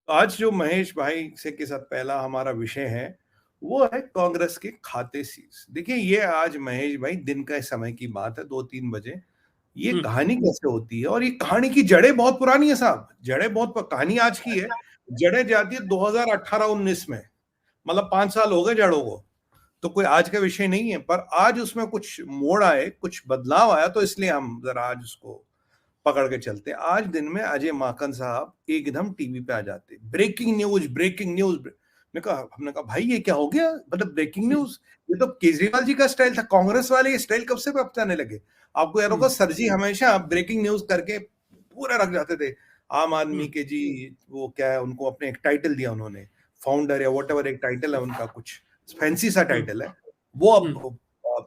आज जो महेश भाई से के साथ पहला हमारा विषय है, वो है कांग्रेस के खाते सीज। देखिए, ये आज महेश भाई दिन का समय की बात है, 2-3 बजे। ये कहानी कैसे होती है, और ये कहानी की जड़ें बहुत पुरानी है साहब। कहानी आज की है, जड़ें जाती है 2018-19 में। मतलब 5 साल हो गए जड़ों को। तो कोई आज का विषय नहीं है, पर आज उसमें कुछ मोड़ आए, कुछ बदलाव आया, तो इसलिए हम जरा आज उसको पकड़ के चलते। आज दिन में अजय माकन साहब एकदम टीवी पे आ जाते, ब्रेकिंग न्यूज, ब्रेकिंग न्यूज। हमने कहा भाई ये क्या हो गया, मतलब ब्रेकिंग न्यूज? ये तो केजरीवाल जी का स्टाइल था, कांग्रेस वाले ये स्टाइल कब से अपनाने लगे? आपको यार होगा, सर जी हमेशा ब्रेकिंग न्यूज करके पूरा रख जाते थे। आम आदमी के जी, वो क्या है, उनको अपने एक टाइटल दिया उन्होंने, फाउंडर या वॉट एक टाइटल है उनका, कुछ फैंसी सा टाइटल है। वो अब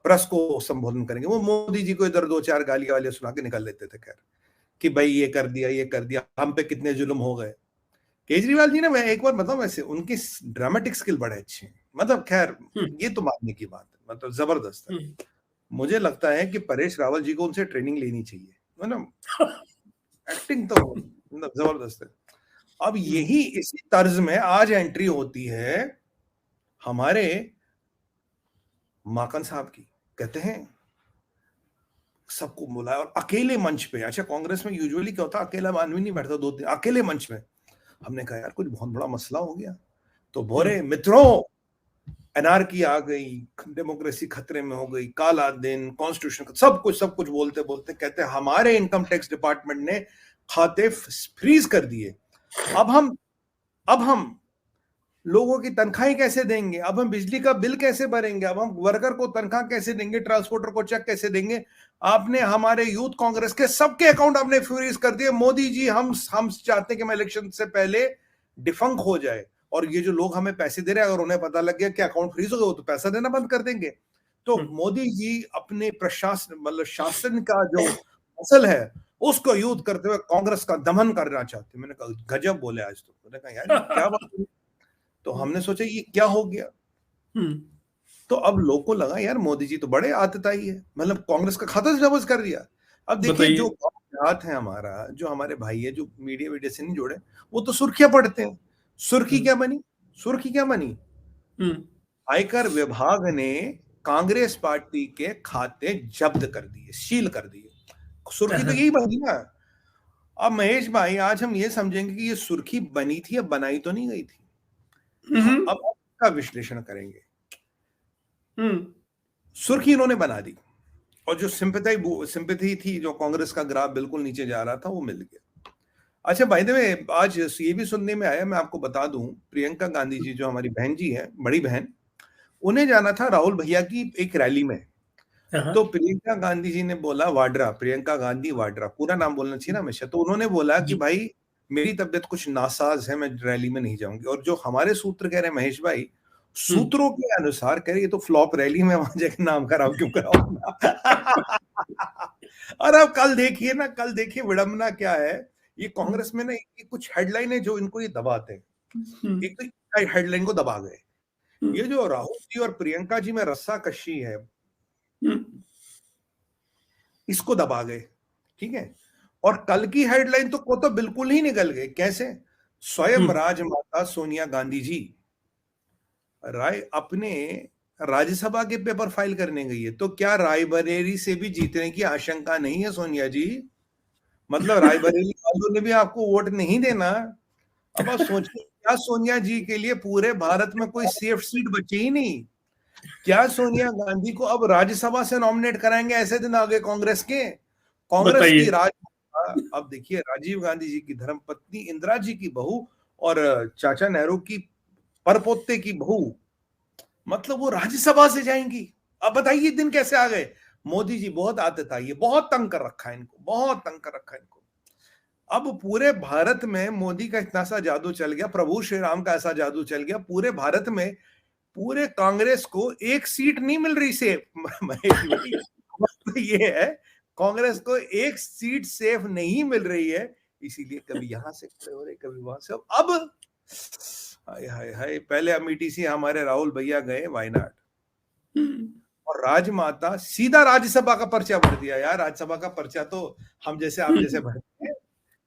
प्रेस को संबोधन करेंगे, वो मोदी जी को इधर 2-4 गालियां वालियां सुना के निकल लेते थे। खैर, कि भाई ये कर दिया, ये कर दिया, हम पे कितने जुल्म हो गए। केजरीवाल जी ने, मैं एक बार बताऊं, वैसे उनकी ड्रामेटिक स्किल बड़े अच्छे हैं। मतलब खैर, ये तो मानने की बात है, मतलब जबरदस्त है। मुझे लगता है कि परेश रावल जी को उनसे ट्रेनिंग लेनी चाहिए, मतलब एक्टिंग तो मतलब जबरदस्त है। अब यही इसी तर्ज में आज एंट्री होती है हमारे माकन साहब की। कहते हैं सबको बुलाया और अकेले मंच पे। अच्छा, कांग्रेस में यूजुअली क्या होता है, अकेला आदमी नहीं बैठता, 2-3 अकेले मंच में। हमने कहा यार कुछ बहुत बड़ा मसला हो गया। तो बोरे मित्रों, एनआरकी आ गई, डेमोक्रेसी खतरे में हो गई, काला दिन, कॉन्स्टिट्यूशन, सब कुछ बोलते बोलते कहते हमारे इनकम टैक्स डिपार्टमेंट ने खाते फ्रीज कर दिए। अब हम लोगों की तनख्वाहें कैसे देंगे, अब हम बिजली का बिल कैसे भरेंगे, अब हम वर्कर को तनख्वाह कैसे देंगे, ट्रांसपोर्टर को चेक कैसे देंगे? आपने हमारे यूथ कांग्रेस के सबके अकाउंट आपने फ्रीज कर दिए। मोदी जी, हम चाहते हैं कि मैं इलेक्शन से पहले डिफंक हो जाए, और ये जो लोग हमें पैसे दे रहे हैं, अगर उन्हें पता लग गया कि अकाउंट फ्रीज हो गया, तो पैसा देना बंद कर देंगे। तो मोदी जी अपने प्रशासन, मतलब शासन का जो असल है, उसको यूज करते हुए कांग्रेस का दमन करना चाहते। मैंने कहा गजब बोले आज तो। मैंने कहा यार ये क्या बात है? तो हमने सोचा ये क्या हो गया। तो अब लोगों को लगा यार मोदी जी तो बड़े आतताई है, मतलब कांग्रेस का खाता जबरदस्त कर दिया। अब देखिए, जो हाथ है हमारा, जो हमारे भाई है, जो मीडिया वीडिया से नहीं जुड़े, वो तो सुर्खियां पढ़ते हैं। सुर्खी क्या बनी? आयकर विभाग ने कांग्रेस पार्टी के खाते जब्त कर दिए, सील कर दिए। सुर्खी तो यही बनी ना। अब महेश भाई, आज हम ये समझेंगे कि ये सुर्खी बनी थी या बनाई तो नहीं गई थी। अब इसका विश्लेषण करेंगे। सुर्खी इन्होंने बना दी, और जो सिंपैथी थी, जो कांग्रेस का ग्राफ बिल्कुल नीचे जा रहा था, वो मिल गया। अच्छा, बाय द वे, आज ये भी सुनने में आया, मैं आपको बता दूं, प्रियंका गांधी जी, जो हमारी बहन जी है, बड़ी बहन, उन्हें जाना था राहुल भैया की एक रैली में। तो प्रियंका गांधी जी ने बोला, वाड्रा, प्रियंका गांधी वाड्रा, पूरा नाम बोलना चाहिए ना हमेशा। तो उन्होंने बोला कि भाई मेरी तबीयत कुछ नासाज है, मैं रैली में नहीं जाऊंगी। और जो हमारे सूत्र कह रहे हैं महेश भाई, सूत्रों के अनुसार कह रहे ये तो फ्लॉप रैली में, वहां जाकर नाम खराब क्यों कराओ? और अब कल देखिए ना, कल देखिए विडंबना क्या है। ये कांग्रेस में ना, ये कुछ हेडलाइन है जो इनको ये दबाते हैं। एक तो हेडलाइन को दबा गए, ये जो राहुल जी और प्रियंका जी में रस्सा कशी है, इसको दबा गए, ठीक है। और कल की हेडलाइन तो बिल्कुल ही निकल गए। कैसे? स्वयं राजमाता सोनिया गांधी जी राय अपने राज्यसभा के पेपर फाइल करने गई है। तो क्या रायबरेली से भी जीतने की आशंका नहीं है सोनिया जी? मतलब रायबरेली वालों ने भी आपको वोट नहीं देना। अब आप सोचिए, क्या सोनिया जी के लिए पूरे भारत में कोई सेफ सीट बची ही नहीं? क्या सोनिया गांधी को अब राज्यसभा से नॉमिनेट कराएंगे? ऐसे दिन आगे कांग्रेस के, कांग्रेस की राज। अब देखिए, राजीव गांधी जी की धर्मपत्नी, इंदिरा जी की बहू, और चाचा नेहरू की परपोते की बहू, मतलब वो राज्यसभा से जाएंगी। अब बताइए दिन कैसे आ गए। मोदी जी बहुत आतताई है, बहुत तंग कर रखा है इनको, बहुत तंग कर रखा है इनको। अब पूरे भारत में मोदी का इतना सा जादू चल गया, प्रभु श्री राम का ऐसा जादू चल गया पूरे भारत में, पूरे कांग्रेस को एक सीट नहीं मिल रही सेफ। महेश भाई, तो ये है, कांग्रेस को एक सीट सेफ नहीं मिल रही है, इसीलिए कभी यहां से खड़े हो रहे, कभी वहां से। अब हाय हाय हाय, पहले अमेठी से हमारे राहुल भैया गए वायनाड, और राजमाता सीधा राज्यसभा का पर्चा भर दिया। यार, राज्यसभा का पर्चा तो हम जैसे आप जैसे भरते हैं,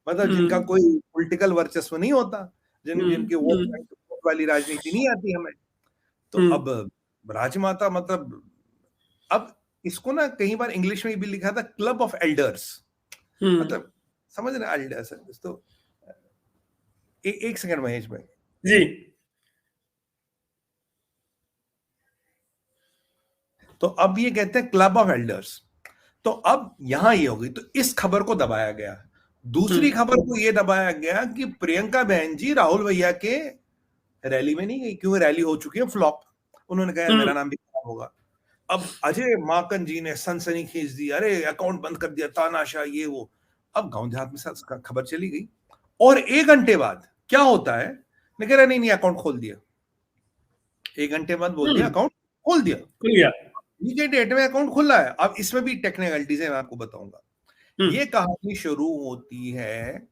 मतलब जिनका कोई पॉलिटिकल वर्चस्व नहीं होता। जिनके वोट वाली राजनीति नहीं आती हमें। तो अब राजमाता मतलब, अब इसको ना कई बार इंग्लिश में भी लिखा था क्लब ऑफ एल्डर्स, मतलब समझ रहे एल्डर्स। तो एक सेकंड महेश भाई जी। तो अब ये कहते हैं क्लब ऑफ एल्डर्स। तो अब यहां ये होगी, तो इस खबर को दबाया गया। दूसरी खबर को ये दबाया गया कि प्रियंका बहन जी राहुल भैया के रैली में नहीं गई, क्योंकि रैली हो चुकी है फ्लॉप। उन्होंने कहा मेरा नाम भी खराब होगा। अब अजय माकन जी ने सनसनी खींच दी, अरे अकाउंट बंद कर दिया, तानाशाह ये वो। अब गांव देहात में खबर चली गई, और 1 घंटे बाद क्या होता है, कह रहा नहीं अकाउंट खोल दिया। 1 घंटे बाद बोल दिया अकाउंट खोल दिया, के डेट में अकाउंट खुला है। अब इसमें भी टेक्निकलिटीज है, मैं आपको बताऊंगा। ये कहानी शुरू होती है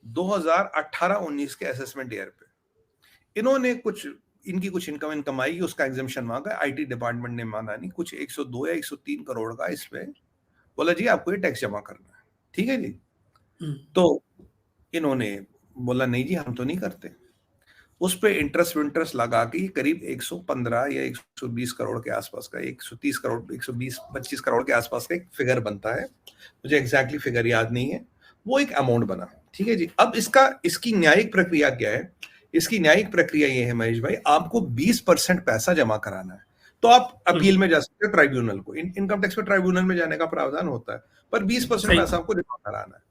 2018-19 के असेसमेंट ईयर पे। इन्होंने इनकी कुछ इनकम आई, उसका एग्जामिशन मांगा, आईटी डिपार्टमेंट ने माना नहीं, कुछ 102 या 103 करोड़ का इस पे बोला जी आपको ये टैक्स जमा करना है, ठीक है जी। तो इन्होंने बोला नहीं जी हम तो नहीं करते। उस पे इंटरेस्ट लगा के करीब 115 या 120 करोड़ के आसपास का, 130 करोड़ 120-25 करोड़ के आसपास का एक फिगर बनता है, मुझे एग्जैक्टली फिगर याद नहीं है, वो एक अमाउंट बना, ठीक है जी। अब इसकी न्यायिक प्रक्रिया क्या है? इसकी न्यायिक प्रक्रिया ये है महेश भाई, आपको 20% पैसा जमा कराना है। तो आप अपील में जा सकते हो ट्राइब्यूनल को, इनकम टैक्स में ट्राइब्यूनल में जाने का प्रावधान होता है, पर 20% पैसा आपको जमा कराना है।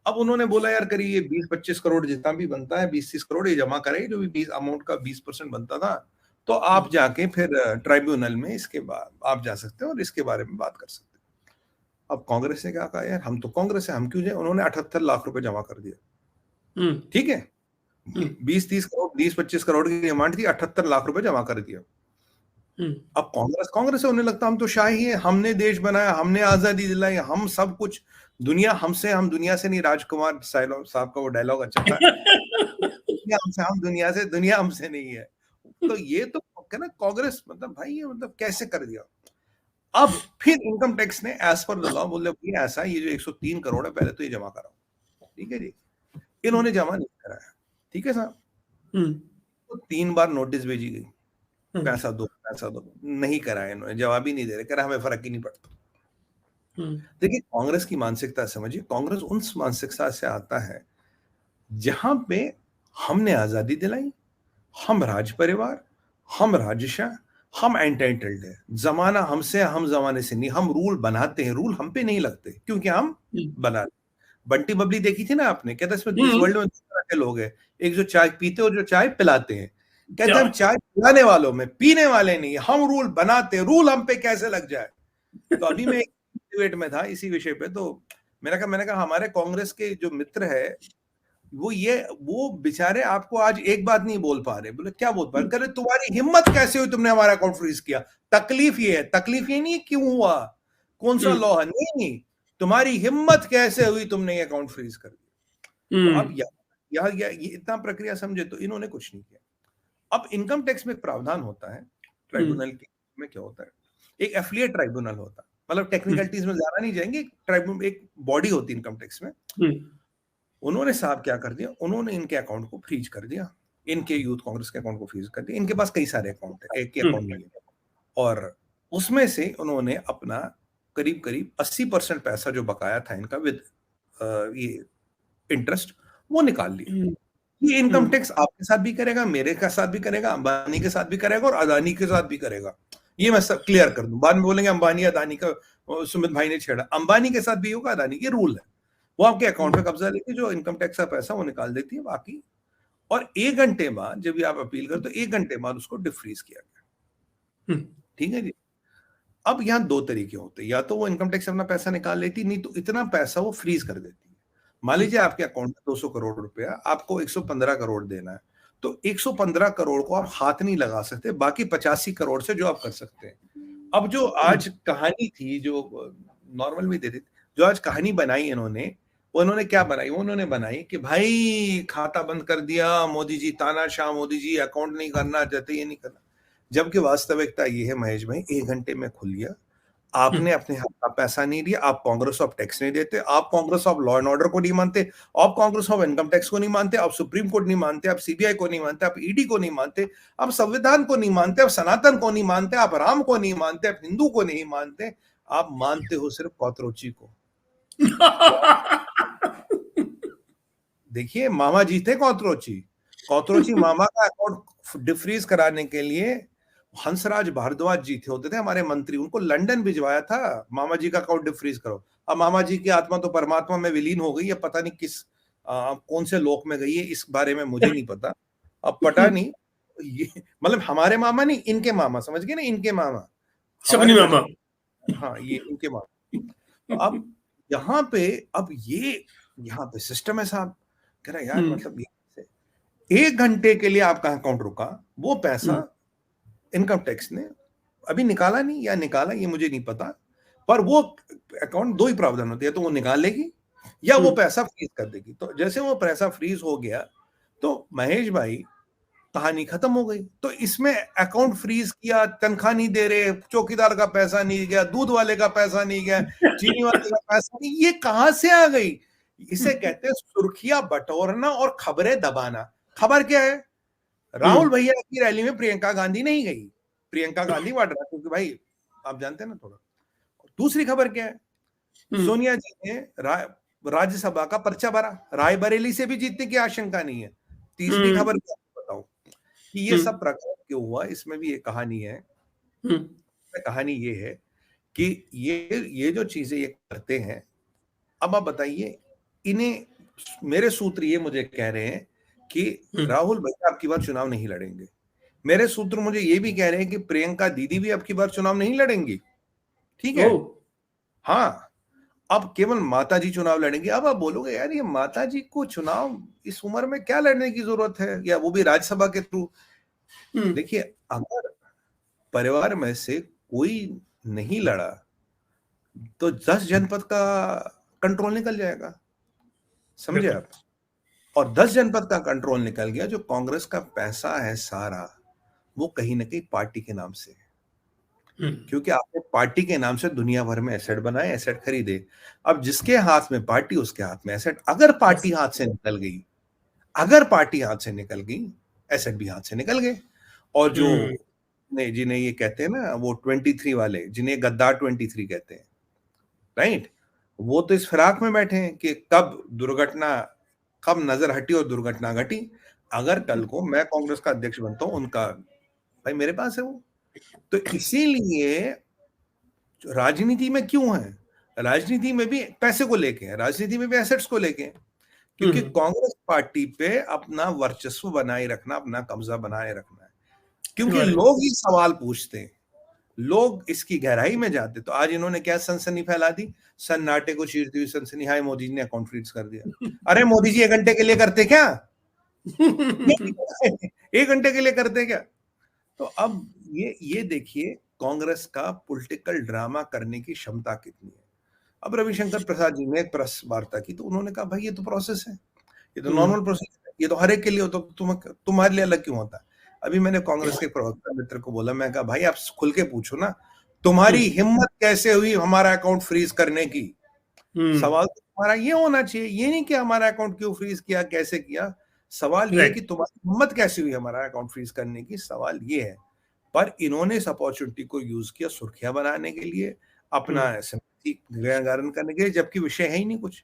अब उन्होंने बोला यार करिए ये 20-25 करोड़ जितना भी बनता है, 20-30 करोड़ ये जमा करें, जो भी 20 अमाउंट का 20% बनता था, तो आप जाके फिर ट्राइब्यूनल में इसके बाद आप जा सकते हो और इसके बारे में बात कर सकते हो। अब कांग्रेस ने क्या कहा, यार हम तो कांग्रेस है, हम क्यों जाए? उन्होंने 78 लाख रुपए जमा कर दिया, ठीक है। 20-30 करोड़ 20-25 करोड़ की डिमांड थी, 78 लाख रुपए जमा कर दिया। अब कांग्रेस है, उन्हें लगता हम तो शाही है, हमने देश बनाया, हमने आजादी दिलाई, हम सब कुछ, दुनिया हमसे, हम दुनिया से नहीं। राजकुमार साहब का वो डायलॉग अच्छा था दुनिया हमसे, हम दुनिया से, दुनिया हमसे नहीं है। तो ये तो ना कांग्रेस मतलब भाई ये मतलब कैसे कर दिया। अब फिर इनकम टैक्स ने एज पर द लॉ बोले ऐसा ये जो 103 करोड़ है पहले तो ये जमा कराओ, ठीक है जी। इन्होंने जमा नहीं कराया, ठीक है साहब। तो 3 बार नोटिस भेजी गई, पैसा दो पैसा दो, नहीं कराया इन्होंने, जवाब ही नहीं दे रहे, कह रहा हमें फर्क ही नहीं पड़ता। देखिए कांग्रेस की मानसिकता समझिए, कांग्रेस उन मानसिकता से आता है जहां पे हमने आजादी दिलाई, हम राज परिवार, हम राजशाह, हम एंटाइटल्ड है, जमाना हमसे, हम जमाने से नहीं, हम रूल बनाते हैं, रूल हम पे नहीं लगते क्योंकि हम बनाते। बंटी बबली देखी थी ना आपने, कहता इसमें इस वर्ल्ड में 2 तरह के लोग हैं, एक जो चाय पीते और जो चाय पिलाते हैं। कहते हम चाय पिलाने वालों में, पीने वाले नहीं, हम रूल बनाते, रूल हम पे कैसे लग जाए। तो अभी मैं एक डिबेट में था इसी विषय पे, तो मैंने कहा हमारे कांग्रेस के जो मित्र है वो बेचारे आपको आज एक बात नहीं बोल पा रहे। बोले क्या बोल पा रहे? तुम्हारी हिम्मत कैसे हुई, तुमने हमारा अकाउंट फ्रीज किया? तकलीफ ये है, तकलीफ ये नहीं क्यों हुआ, कौन सा लॉ है, नहीं, तुम्हारी हिम्मत कैसे हुई, तुमने ये अकाउंट फ्रीज कर दिया। तो अब यहाँ ये इतना प्रक्रिया समझे, तो इन्होंने कुछ नहीं किया। अब इनकम टैक्स में प्रावधान होता है, ट्राइब्यूनल में क्या होता है, एक एफिलिएट ट्राइब्यूनल होता है, मतलब टेक्निकलिटीज में ज्यादा नहीं जाएंगे, ट्राइब्यूनल एक बॉडी होती है इनकम टैक्स में। उन्होंने साहब क्या कर दिया, उन्होंने इनके अकाउंट को फ्रीज कर दिया, इनके यूथ कांग्रेस के अकाउंट को फ्रीज कर दिया। इनके पास कई सारे अकाउंट है, एक ही अकाउंट नहीं है, और उसमें से उन्होंने अपना करीब 80% पैसा जो बकाया था इनका विद ये इंटरेस्ट वो निकाल लिया। ये इनकम टैक्स आपके साथ भी करेगा, मेरे के साथ भी करेगा, अंबानी के साथ भी करेगा और अदानी के साथ भी करेगा। ये मैं सब क्लियर कर दूं, बाद में बोलेंगे अंबानी अदानी का सुमित भाई ने छेड़ा, अंबानी के साथ भी होगा, अदानी, ये रूल है। वो आपके अकाउंट पे कब्जा लेके जो इनकम टैक्स का पैसा वो निकाल देती है बाकी, और 1 घंटे बाद जब भी आप अपील करें तो 1 घंटे बाद उसको डिफ्रीज किया गया, ठीक है जी। अब यहाँ 2 तरीके होते हैं, या तो वो इनकम टैक्स अपना पैसा निकाल लेती, नहीं तो इतना पैसा वो फ्रीज कर देती है। मान लीजिए आपके अकाउंट में 200 करोड़ रुपया, आपको 115 करोड़ देना है, तो 115 करोड़ को आप हाथ नहीं लगा सकते, बाकी 85 करोड़ से जो आप कर सकते हैं। अब जो आज कहानी थी, जो नॉर्मल भी देती, जो आज कहानी बनाई उन्होंने क्या बनाई, उन्होंने बनाई कि भाई खाता बंद कर दिया मोदी जी, तानाशाह मोदी जी, अकाउंट नहीं करना चाहते, ये नहीं करना। जबकि वास्तविकता ये है महेश भाई, 1 घंटे में खुल गया, आपने अपने हाथ का पैसा नहीं दिया, आप कांग्रेस ऑफ टैक्स नहीं देते, आप Congress of law and order को नहीं मानते, आप कांग्रेस ऑफ इनकम टैक्स को नहीं मानते, आप सुप्रीम कोर्ट नहीं मानते, आप सीबीआई को नहीं मानते, आप ईडी को नहीं मानते, आप संविधान को नहीं मानते, आप सनातन को नहीं मानते, आप राम को नहीं मानते, आप हिंदू को नहीं मानते, आप मानते हो सिर्फ कॉकरोची को। देखिए, मामा जी थे कॉकरोची मामा का अकाउंट डिफ्रीज कराने के लिए हंसराज भारद्वाज जी थे, होते थे हमारे मंत्री, उनको लंदन भिजवाया था, मामा जी का अकाउंट डिफ्रीज करो। अब मामा जी की आत्मा तो परमात्मा में विलीन हो गई है, पता नहीं किस कौन से लोक में गई है, इस बारे में मुझे नहीं पता। अब पता नहीं, ये मतलब हमारे मामा नहीं, इनके मामा, समझ गए ना, इनके मामा, शबनी मामा, हाँ ये इनके मामा। तो अब यहाँ पे, अब ये यहाँ पे सिस्टम है साहब, कह रहा यार मतलब 1 घंटे के लिए आपका अकाउंट रुका, वो पैसा इनकम टैक्स ने अभी निकाला नहीं, या निकाला ये मुझे नहीं पता, पर वो अकाउंट, दो ही प्रावधान होते हैं, तो वो निकाल लेगी या वो पैसा फ्रीज कर देगी। तो जैसे वो पैसा फ्रीज हो गया तो महेश भाई कहानी खत्म हो गई। तो इसमें अकाउंट फ्रीज किया, तनख्वाह नहीं दे रहे, चौकीदार का पैसा नहीं गया, दूध वाले का पैसा नहीं गया, चीनी वाले का पैसा नहीं, ये कहां से आ गई? इसे कहते हैं सुर्खियां बटोरना और खबरें दबाना। खबर क्या है? राहुल भैया की रैली में प्रियंका गांधी नहीं गई, प्रियंका गांधी वाड्रा, क्योंकि भाई आप जानते हैं ना थोड़ा। दूसरी खबर क्या है? सोनिया जी ने राज्यसभा का पर्चा भरा, रायबरेली से भी जीतने की आशंका नहीं है। तीसरी खबर क्या बताऊं कि ये सब प्रकार क्यों हुआ, इसमें भी एक कहानी है। कहानी ये है कि ये जो चीजें ये करते हैं, अब आप बताइए, इन्हें, मेरे सूत्र ये मुझे कह रहे हैं कि राहुल भैया अब की बार चुनाव नहीं लड़ेंगे। मेरे सूत्र मुझे ये भी कह रहे हैं कि प्रियंका दीदी भी अब की बार चुनाव नहीं लड़ेंगी, ठीक है? हाँ, अब केवल माता जी चुनाव लड़ेंगे। अब आप बोलोगे यार ये माता जी को चुनाव इस उम्र में क्या लड़ने की जरूरत है, या वो भी राज्यसभा के थ्रू? देखिए, अगर परिवार में से कोई नहीं लड़ा तो 10 जनपद का कंट्रोल निकल जाएगा, समझे आप? और 10 जनपद का कंट्रोल निकल गया, जो कांग्रेस का पैसा है सारा, वो कहीं ना कहीं पार्टी के नाम से है, क्योंकि आपने पार्टी के नाम से दुनिया भर में एसेट बनाए, एसेट खरीदे। अब जिसके हाथ में पार्टी, उसके हाथ में एसेट। अगर पार्टी हाथ से निकल गई, अगर पार्टी हाथ से निकल गई, एसेट भी हाथ से निकल गए। और जो जिन्हें ये कहते हैं ना, वो 23 वाले, जिन्हें गद्दार 23 कहते हैं, राइट, वो तो इस फिराक में बैठे हैं कि कब नजर हटी और दुर्घटना घटी। अगर कल को मैं कांग्रेस का अध्यक्ष बनता हूं, उनका भाई मेरे पास है वो। तो इसीलिए राजनीति में क्यों है, राजनीति में भी पैसे को लेके है, राजनीति में भी एसेट्स को लेके है, क्योंकि कांग्रेस पार्टी पे अपना वर्चस्व बनाए रखना, अपना कब्जा बनाए रखना है। क्योंकि लोग ही सवाल पूछते हैं, लोग इसकी गहराई में जाते। तो आज इन्होंने क्या सनसनी फैला दी, सन्नाटे को चीरती हुई सनसनी, हाय मोदी जी ने अकाउंट फ्रीज कर दिया। अरे मोदी जी 1 घंटे के लिए करते क्या? 1 घंटे के लिए करते क्या? तो अब ये देखिए कांग्रेस का पॉलिटिकल ड्रामा करने की क्षमता कितनी है। अब रविशंकर प्रसाद जी ने एक प्रेस वार्ता की, तो उन्होंने कहा भाई ये तो प्रोसेस है, ये तो नॉर्मल प्रोसेस है, ये तो हर एक के लिए होता, तो तुम्हारे लिए अलग क्यों होता है? अभी मैंने कांग्रेस के प्रवक्ता मित्र को बोला, मैं कहा भाई आप खुल के पूछो ना, तुम्हारी हिम्मत कैसे हुई हमारा अकाउंट फ्रीज करने की? सवाल तो तुम्हारा ये होना चाहिए, ये नहीं कि हमारा अकाउंट क्यों फ्रीज किया, कैसे किया। सवाल ये कि तुम्हारी हिम्मत कैसे हुई हमारा अकाउंट फ्रीज करने की, सवाल ये है। पर इन्होंने इस अपॉर्चुनिटी को यूज किया सुर्खियां बनाने के लिए, अपना गारन करने के लिए, जबकि विषय है ही नहीं कुछ।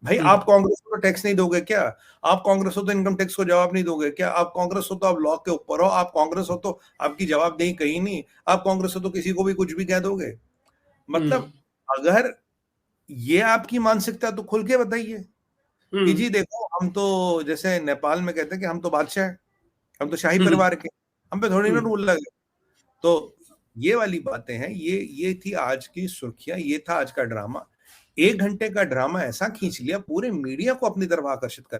भाई आप कांग्रेस को तो टैक्स नहीं दोगे क्या? आप कांग्रेस हो तो इनकम टैक्स को जवाब नहीं दोगे क्या? आप कांग्रेस हो तो आप लॉ के ऊपर हो, आप कांग्रेस हो तो आपकी जवाबदेही कहीं नहीं, आप कांग्रेस हो तो किसी को भी कुछ भी कह दोगे। मतलब अगर ये आपकी मानसिकता, तो खुल के बताइए कि जी देखो, हम तो जैसे नेपाल में कहते हैं कि हम तो बादशाह हैं, हम तो शाही परिवार के, हम पे थोड़ी ना रूल लगे। तो ये वाली बातें हैं, ये थी आज की सुर्खियां, ये था आज का ड्रामा। 1 घंटे का ड्रामा ऐसा खींच लिया, पूरे मीडिया को अपनी तरफ आकर्षित कर